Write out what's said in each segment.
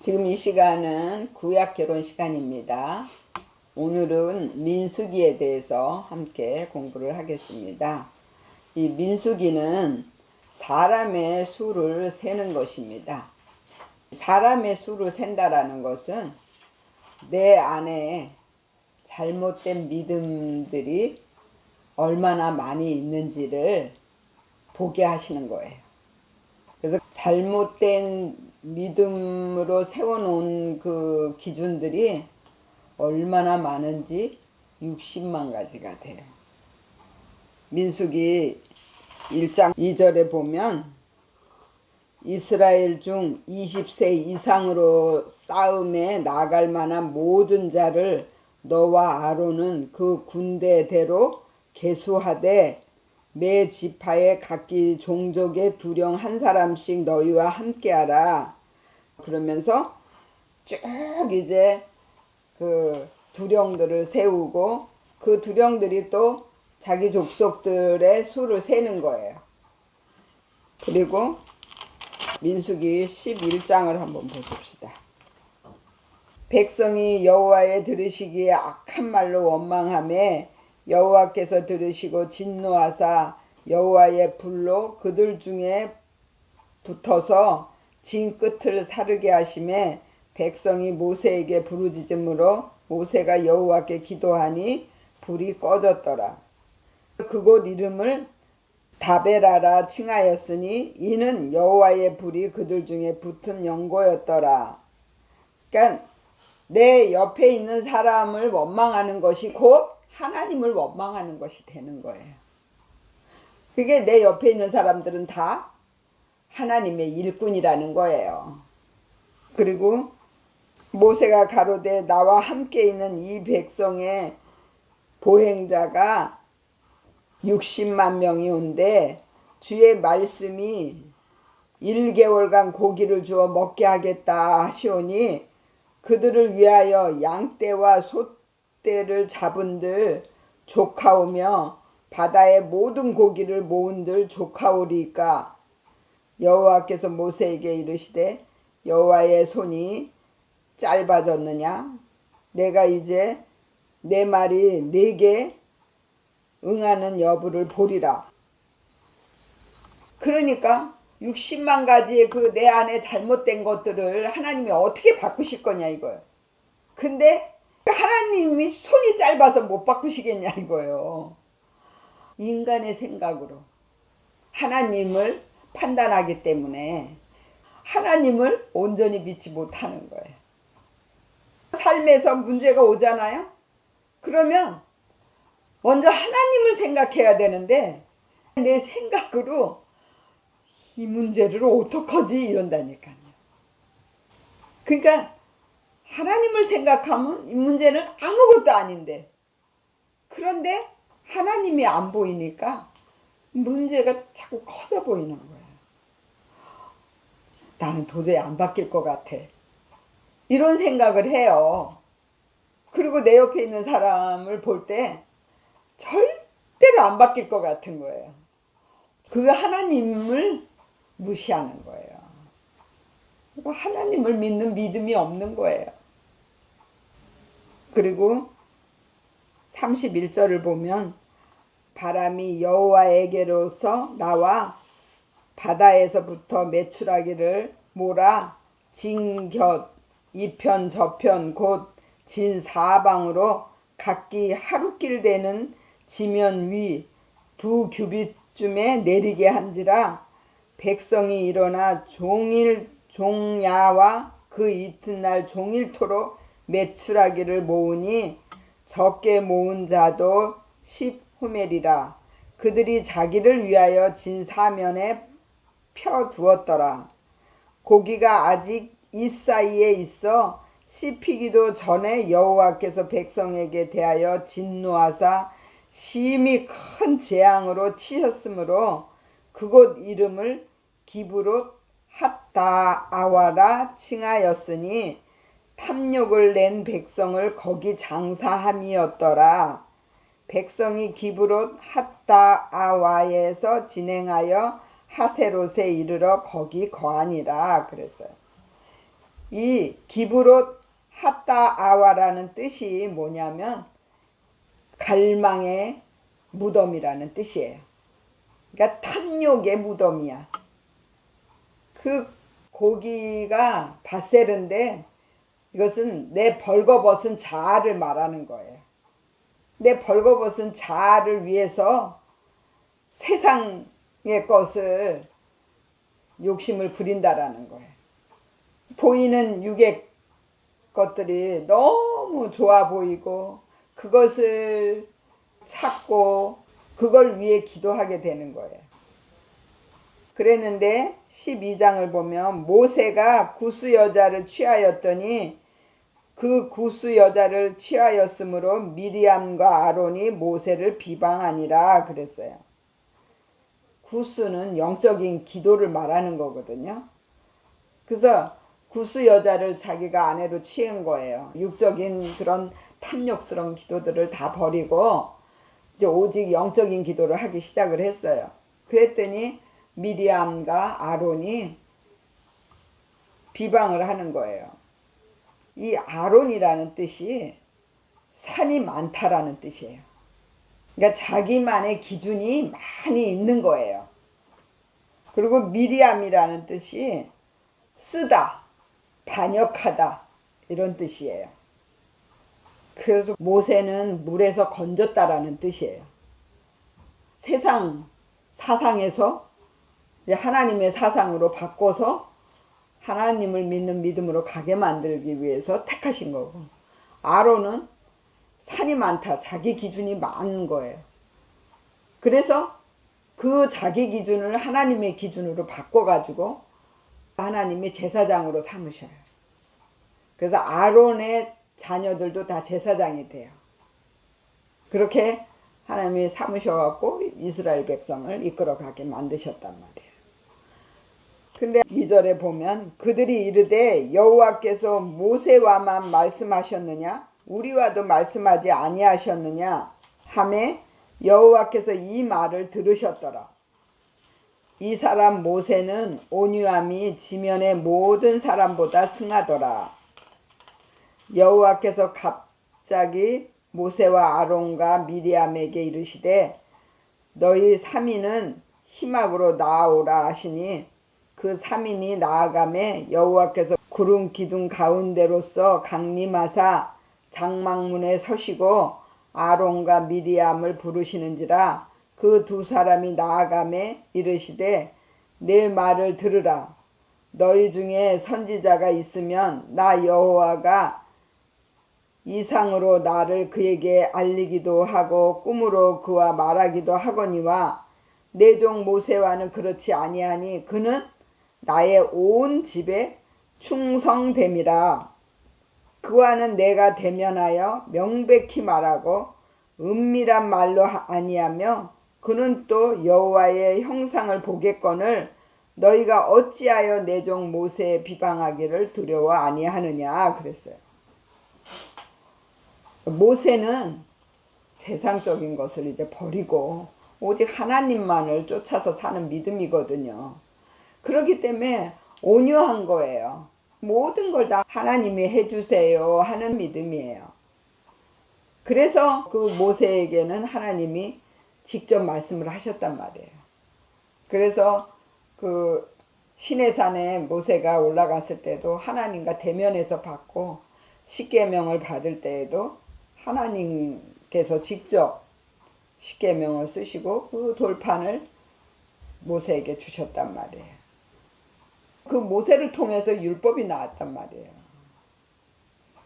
지금 이 시간은 구약 결혼 시간입니다. 오늘은 민수기에 대해서 함께 공부를 하겠습니다. 이 민수기는 사람의 수를 세는 것입니다. 사람의 수를 센다라는 것은 내 안에 잘못된 믿음들이 얼마나 많이 있는지를 보게 하시는 거예요. 그래서 잘못된 믿음으로 세워놓은 그 기준들이 얼마나 많은지 60만 가지가 돼요. 민수기 1장 2절에 보면 이스라엘 중 20세 이상으로 싸움에 나갈 만한 모든 자를 너와 아론은 그 군대대로 계수하되 매 지파에 각기 종족의 두령 한 사람씩 너희와 함께하라. 그러면서 쭉 이제 그 두령들을 세우고 그 두령들이 또 자기 족속들의 수를 세는 거예요. 그리고 민수기 11장을 한번 보십시다. 백성이 여호와의 들으시기에 악한 말로 원망하며 여호와께서 들으시고 진노하사 여호와의 불로 그들 중에 붙어서 진 끝을 사르게 하시매 백성이 모세에게 부르짖음으로 모세가 여호와께 기도하니 불이 꺼졌더라. 그곳 이름을 다베라라 칭하였으니 이는 여호와의 불이 그들 중에 붙은 연고였더라. 그러니까 내 옆에 있는 사람을 원망하는 것이 곧 하나님을 원망하는 것이 되는 거예요. 그게 내 옆에 있는 사람들은 다 하나님의 일꾼이라는 거예요. 그리고 모세가 가로되 나와 함께 있는 이 백성의 보행자가 60만 명이 온데 주의 말씀이 1개월간 고기를 주어 먹게 하겠다 하시오니 그들을 위하여 양떼와 소떼를 잡은들 조카오며 바다의 모든 고기를 모은들 조카오리까. 여호와께서 모세에게 이르시되 여호와의 손이 짧아졌느냐? 내가 이제 내 말이 네게 응하는 여부를 보리라. 그러니까 60만 가지의 그 내 안에 잘못된 것들을 하나님이 어떻게 바꾸실 거냐 이거예요. 근데 하나님이 손이 짧아서 못 바꾸시겠냐 이거예요. 인간의 생각으로 하나님을 판단하기 때문에 하나님을 온전히 믿지 못하는 거예요. 삶에서 문제가 오잖아요. 그러면 먼저 하나님을 생각해야 되는데 내 생각으로 이 문제를 어떡하지 이런다니까요. 그러니까 하나님을 생각하면 이 문제는 아무것도 아닌데 그런데 하나님이 안 보이니까 문제가 자꾸 커져 보이는 거예요. 나는 도저히 안 바뀔 것 같아. 이런 생각을 해요. 그리고 내 옆에 있는 사람을 볼 때 절대로 안 바뀔 것 같은 거예요. 그 하나님을 무시하는 거예요. 하나님을 믿는 믿음이 없는 거예요. 그리고 31절을 보면 바람이 여호와에게로서 나와 바다에서부터 메추라기를 몰아 진곁 이편 저편 곧 진사방으로 각기 하루길 되는 지면 위 2규빗쯤에 내리게 한지라. 백성이 일어나 종일 종야와 그 이튿날 종일토록 메추라기를 모으니 적게 모은 자도 10호멜이라. 그들이 자기를 위하여 진 사면에 펴 두었더라. 고기가 아직 이 사이에 있어 씹히기도 전에 여호와께서 백성에게 대하여 진노하사 심히 큰 재앙으로 치셨으므로 그곳 이름을 기브롯 핫다아와라 칭하였으니 탐욕을 낸 백성을 거기 장사함이었더라. 백성이 기브롯 핫다아와에서 진행하여 하세롯에 이르러 거기 거하니라 그랬어요. 이 기브롯 핫다아와라는 뜻이 뭐냐면 갈망의 무덤이라는 뜻이에요. 그러니까 탐욕의 무덤이야. 그 고기가 밧세르인데 이것은 내 벌거벗은 자아를 말하는 거예요. 내 벌거벗은 자아를 위해서 세상의 것을 욕심을 부린다라는 거예요. 보이는 육의 것들이 너무 좋아 보이고 그것을 찾고 그걸 위해 기도하게 되는 거예요. 그랬는데 12장을 보면 모세가 구스 여자를 취하였더니 그 구스 여자를 취하였으므로 미리암과 아론이 모세를 비방하니라 그랬어요. 구스는 영적인 기도를 말하는 거거든요. 그래서 구스 여자를 자기가 아내로 취한 거예요. 육적인 그런 탐욕스러운 기도들을 다 버리고 이제 오직 영적인 기도를 하기 시작을 했어요. 그랬더니 미리암과 아론이 비방을 하는 거예요. 이 아론이라는 뜻이 산이 많다라는 뜻이에요. 그러니까 자기만의 기준이 많이 있는 거예요. 그리고 미리암이라는 뜻이 쓰다, 반역하다 이런 뜻이에요. 그래서 모세는 물에서 건졌다라는 뜻이에요. 세상 사상에서 하나님의 사상으로 바꿔서 하나님을 믿는 믿음으로 가게 만들기 위해서 택하신 거고, 아론은 산이 많다, 자기 기준이 많은 거예요. 그래서 그 자기 기준을 하나님의 기준으로 바꿔가지고 하나님의 제사장으로 삼으셔요. 그래서 아론의 자녀들도 다 제사장이 돼요. 그렇게 하나님이 삼으셔갖고 이스라엘 백성을 이끌어가게 만드셨단 말이에요. 근데 2절에 보면 그들이 이르되 여호와께서 모세와만 말씀하셨느냐 우리와도 말씀하지 아니하셨느냐 하매 여호와께서 이 말을 들으셨더라. 이 사람 모세는 온유함이 지면의 모든 사람보다 승하더라. 여호와께서 갑자기 모세와 아론과 미리암에게 이르시되 너희 3인은 희막으로 나아오라 하시니 그 3인이 나아가매 여호와께서 구름 기둥 가운데로서 강림하사 장막문에 서시고 아론과 미리암을 부르시는지라 그 두 사람이 나아가매 이르시되 내 말을 들으라. 너희 중에 선지자가 있으면 나 여호와가 이상으로 나를 그에게 알리기도 하고 꿈으로 그와 말하기도 하거니와 내 종 모세와는 그렇지 아니하니 그는 나의 온 집에 충성됨이라. 그와는 내가 대면하여 명백히 말하고 은밀한 말로 아니하며 그는 또 여호와의 형상을 보겠거늘 너희가 어찌하여 내 종 모세의 비방하기를 두려워 아니하느냐 그랬어요. 모세는 세상적인 것을 이제 버리고 오직 하나님만을 쫓아서 사는 믿음이거든요. 그렇기 때문에 온유한 거예요. 모든 걸 다 하나님이 해주세요 하는 믿음이에요. 그래서 그 모세에게는 하나님이 직접 말씀을 하셨단 말이에요. 그래서 그 시내산에 모세가 올라갔을 때도 하나님과 대면해서 받고 십계명을 받을 때에도 하나님께서 직접 십계명을 쓰시고 그 돌판을 모세에게 주셨단 말이에요. 그 모세를 통해서 율법이 나왔단 말이에요.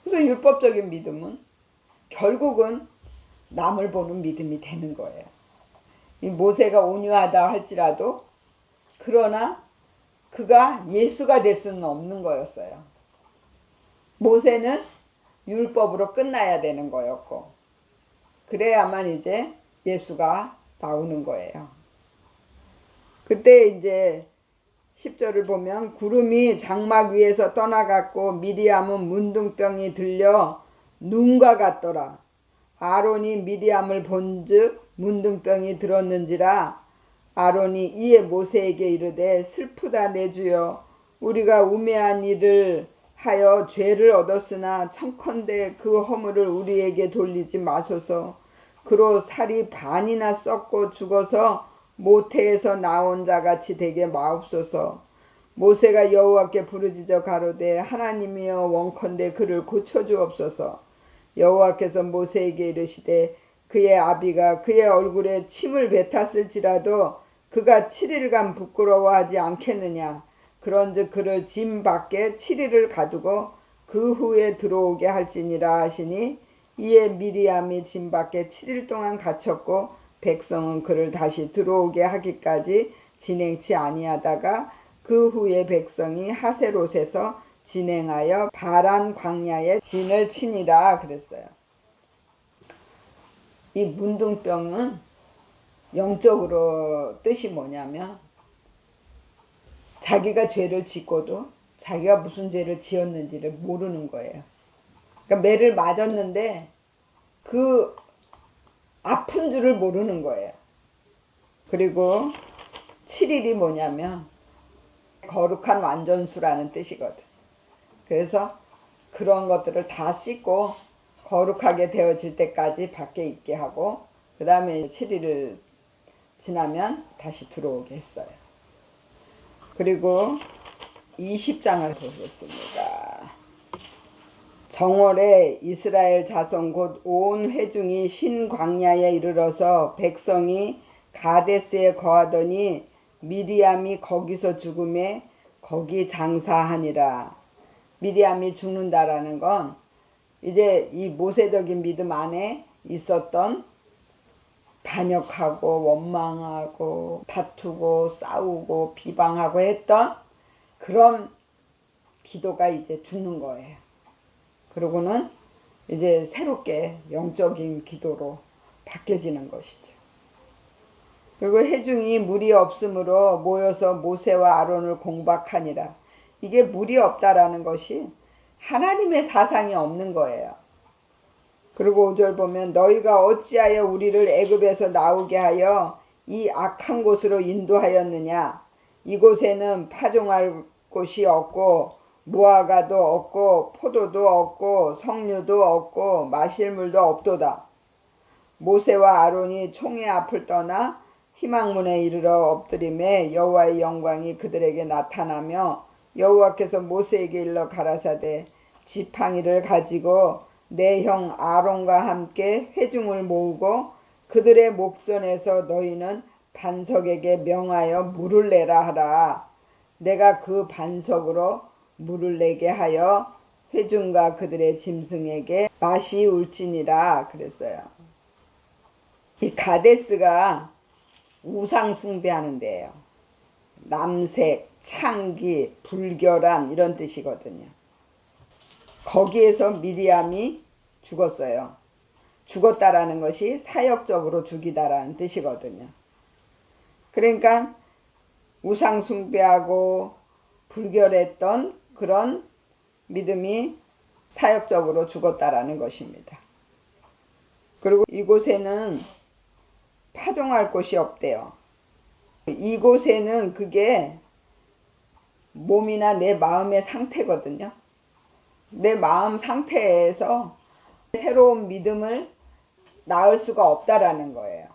그래서 율법적인 믿음은 결국은 남을 보는 믿음이 되는 거예요. 이 모세가 온유하다 할지라도 그러나 그가 예수가 될 수는 없는 거였어요. 모세는 율법으로 끝나야 되는 거였고 그래야만 이제 예수가 나오는 거예요. 그때 이제 10절을 보면 구름이 장막 위에서 떠나갔고 미리암은 문둥병이 들려 눈과 같더라. 아론이 미리암을 본즉 문둥병이 들었는지라. 아론이 이에 모세에게 이르되 슬프다 내 주여 우리가 우매한 일을 하여 죄를 얻었으나 청컨대 그 허물을 우리에게 돌리지 마소서. 그로 살이 반이나 썩고 죽어서 모태에서 나온 자같이 되게 마옵소서. 모세가 여호와께 부르짖어 가로되 하나님이여 원컨대 그를 고쳐주옵소서. 여호와께서 모세에게 이르시되 그의 아비가 그의 얼굴에 침을 뱉었을지라도 그가 7일간 부끄러워하지 않겠느냐. 그런즉 그를 짐 밖에 7일을 가두고 그 후에 들어오게 할지니라 하시니 이에 미리암이 짐 밖에 7일 동안 갇혔고 백성은 그를 다시 들어오게 하기까지 진행치 아니하다가 그 후에 백성이 하세롯에서 진행하여 바란 광야에 진을 치니라 그랬어요. 이 문둥병은 영적으로 뜻이 뭐냐면 자기가 죄를 짓고도 자기가 무슨 죄를 지었는지를 모르는 거예요. 그러니까 매를 맞았는데 그 아픈 줄을 모르는 거예요. 그리고 7일이 뭐냐면 거룩한 완전수라는 뜻이거든. 그래서 그런 것들을 다 씻고 거룩하게 되어질 때까지 밖에 있게 하고 그 다음에 7일을 지나면 다시 들어오게 했어요. 그리고 20장을 보겠습니다. 정월에 이스라엘 자손 곧 온 회중이 신 광야에 이르러서 백성이 가데스에 거하더니 미리암이 거기서 죽음에 거기 장사하니라. 미리암이 죽는다라는 건 이제 이 모세적인 믿음 안에 있었던 반역하고 원망하고 다투고 싸우고 비방하고 했던 그런 기도가 이제 죽는 거예요. 그러고는 이제 새롭게 영적인 기도로 바뀌어지는 것이죠. 그리고 회중이 물이 없으므로 모여서 모세와 아론을 공박하니라. 이게 물이 없다라는 것이 하나님의 사상이 없는 거예요. 그리고 5절 보면 너희가 어찌하여 우리를 애굽에서 나오게 하여 이 악한 곳으로 인도하였느냐. 이곳에는 파종할 곳이 없고 무화과도 없고 포도도 없고 석류도 없고 마실 물도 없도다. 모세와 아론이 총의 앞을 떠나 희망문에 이르러 엎드림에 여호와의 영광이 그들에게 나타나며 여호와께서 모세에게 일러 가라사대 지팡이를 가지고 내 형 아론과 함께 회중을 모으고 그들의 목전에서 너희는 반석에게 명하여 물을 내라 하라. 내가 그 반석으로 물을 내게 하여 회중과 그들의 짐승에게 맛이 울지니라 그랬어요. 이 가데스가 우상 숭배하는 데예요. 남색, 창기, 불결한 이런 뜻이거든요. 거기에서 미리암이 죽었어요. 죽었다라는 것이 사역적으로 죽이다라는 뜻이거든요. 그러니까 우상 숭배하고 불결했던 그런 믿음이 사역적으로 죽었다라는 것입니다. 그리고 이곳에는 파종할 곳이 없대요. 이곳에는 그게 몸이나 내 마음의 상태거든요. 내 마음 상태에서 새로운 믿음을 낳을 수가 없다라는 거예요.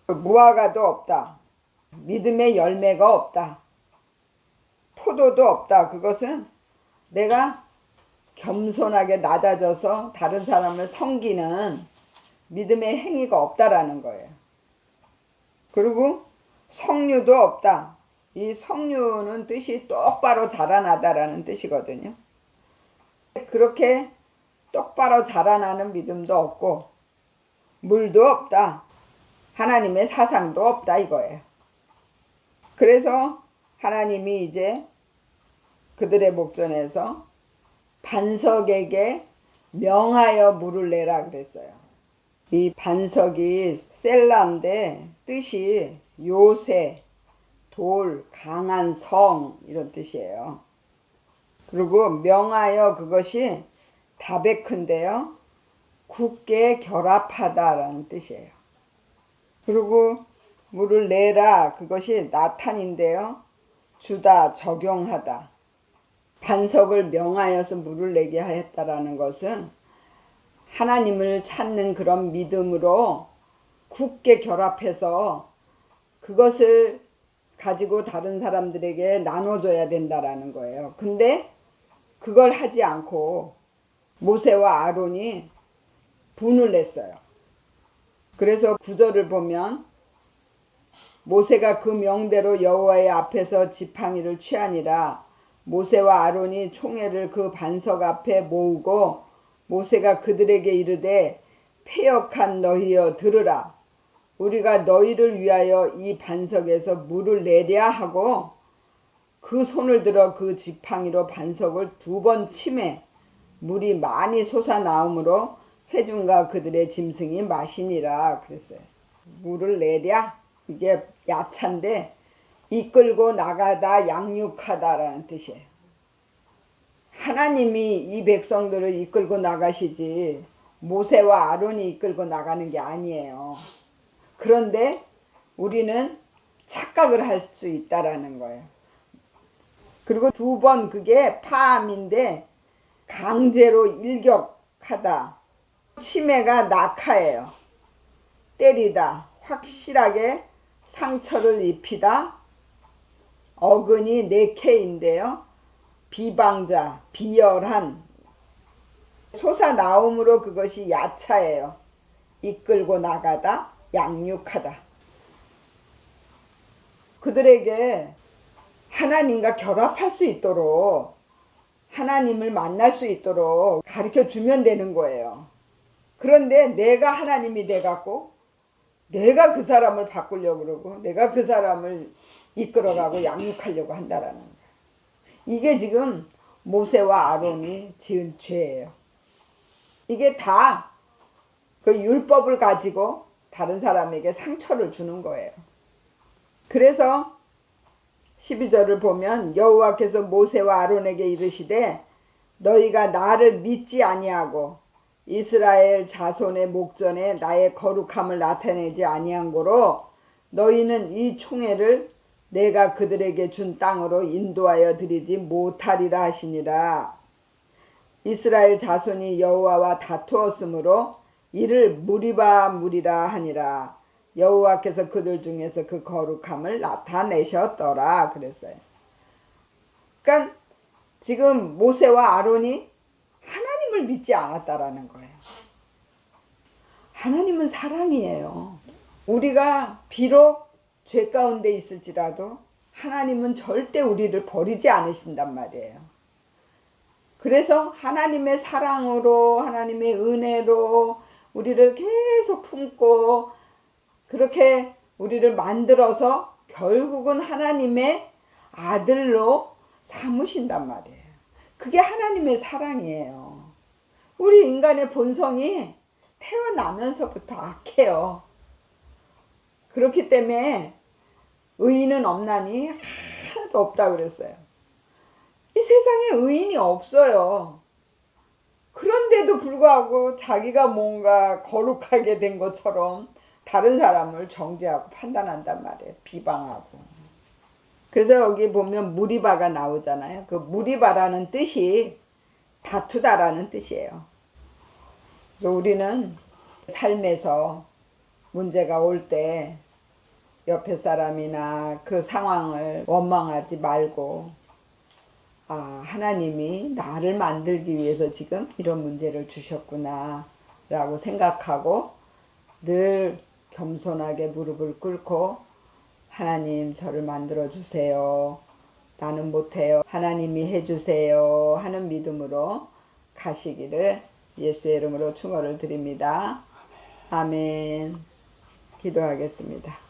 무화과도 없다. 믿음의 열매가 없다. 포도도 없다. 그것은 내가 겸손하게 낮아져서 다른 사람을 섬기는 믿음의 행위가 없다라는 거예요. 그리고 석류도 없다. 이 석류는 뜻이 똑바로 자라나다라는 뜻이거든요. 그렇게 똑바로 자라나는 믿음도 없고 물도 없다. 하나님의 사상도 없다 이거예요. 그래서 하나님이 이제 그들의 목전에서 반석에게 명하여 물을 내라 그랬어요. 이 반석이 셀라인데 뜻이 요새, 돌, 강한 성 이런 뜻이에요. 그리고 명하여 그것이 다베크인데요. 굳게 결합하다라는 뜻이에요. 그리고 물을 내라 그것이 나탄인데요. 주다, 적용하다. 반석을 명하여서 물을 내게 하였다라는 것은 하나님을 찾는 그런 믿음으로 굳게 결합해서 그것을 가지고 다른 사람들에게 나눠줘야 된다라는 거예요. 근데 그걸 하지 않고 모세와 아론이 분을 냈어요. 그래서 구절을 보면 모세가 그 명대로 여호와의 앞에서 지팡이를 취하니라. 모세와 아론이 총회를 그 반석 앞에 모으고 모세가 그들에게 이르되 패역한 너희여 들으라. 우리가 너희를 위하여 이 반석에서 물을 내랴 하고 그 손을 들어 그 지팡이로 반석을 2번 치매 물이 많이 솟아나오므로 회중과 그들의 짐승이 마시니라 그랬어요. 물을 내랴 이게 야찬데 이끌고 나가다 양육하다라는 뜻이에요. 하나님이 이 백성들을 이끌고 나가시지 모세와 아론이 이끌고 나가는 게 아니에요. 그런데 우리는 착각을 할 수 있다라는 거예요. 그리고 2번 그게 파암인데 강제로 일격하다. 치매가 낙하예요. 때리다. 확실하게 상처를 입히다. 어근이 4개인데요. 비방자, 비열한. 솟아나옴으로 그것이 야차예요. 이끌고 나가다, 양육하다. 그들에게 하나님과 결합할 수 있도록 하나님을 만날 수 있도록 가르쳐 주면 되는 거예요. 그런데 내가 하나님이 돼갖고 내가 그 사람을 바꾸려고 그러고 내가 그 사람을 이끌어가고 양육하려고 한다라는 거예요. 이게 지금 모세와 아론이 지은 죄예요. 이게 다 그 율법을 가지고 다른 사람에게 상처를 주는 거예요. 그래서 12절을 보면 여호와께서 모세와 아론에게 이르시되 너희가 나를 믿지 아니하고 이스라엘 자손의 목전에 나의 거룩함을 나타내지 아니한 고로 너희는 이 총회를 내가 그들에게 준 땅으로 인도하여 드리지 못하리라 하시니라. 이스라엘 자손이 여호와와 다투었으므로 이를 무리바 무리라 하니라. 여호와께서 그들 중에서 그 거룩함을 나타내셨더라 그랬어요. 그러니까 지금 모세와 아론이 하나님을 믿지 않았다라는 거예요. 하나님은 사랑이에요. 우리가 비록 죄 가운데 있을지라도 하나님은 절대 우리를 버리지 않으신단 말이에요. 그래서 하나님의 사랑으로 하나님의 은혜로 우리를 계속 품고 그렇게 우리를 만들어서 결국은 하나님의 아들로 삼으신단 말이에요. 그게 하나님의 사랑이에요. 우리 인간의 본성이 태어나면서부터 악해요. 그렇기 때문에 의인은 없나니 하나도 없다 그랬어요. 이 세상에 의인이 없어요. 그런데도 불구하고 자기가 뭔가 거룩하게 된 것처럼 다른 사람을 정죄하고 판단한단 말이에요. 비방하고. 그래서 여기 보면 무리바가 나오잖아요. 그 무리바라는 뜻이 다투다라는 뜻이에요. 그래서 우리는 삶에서 문제가 올 때 옆에 사람이나 그 상황을 원망하지 말고 하나님이 나를 만들기 위해서 지금 이런 문제를 주셨구나 라고 생각하고 늘 겸손하게 무릎을 꿇고 하나님 저를 만들어 주세요. 나는 못해요. 하나님이 해주세요. 하는 믿음으로 가시기를 예수의 이름으로 축원을 드립니다. 아멘. 기도하겠습니다.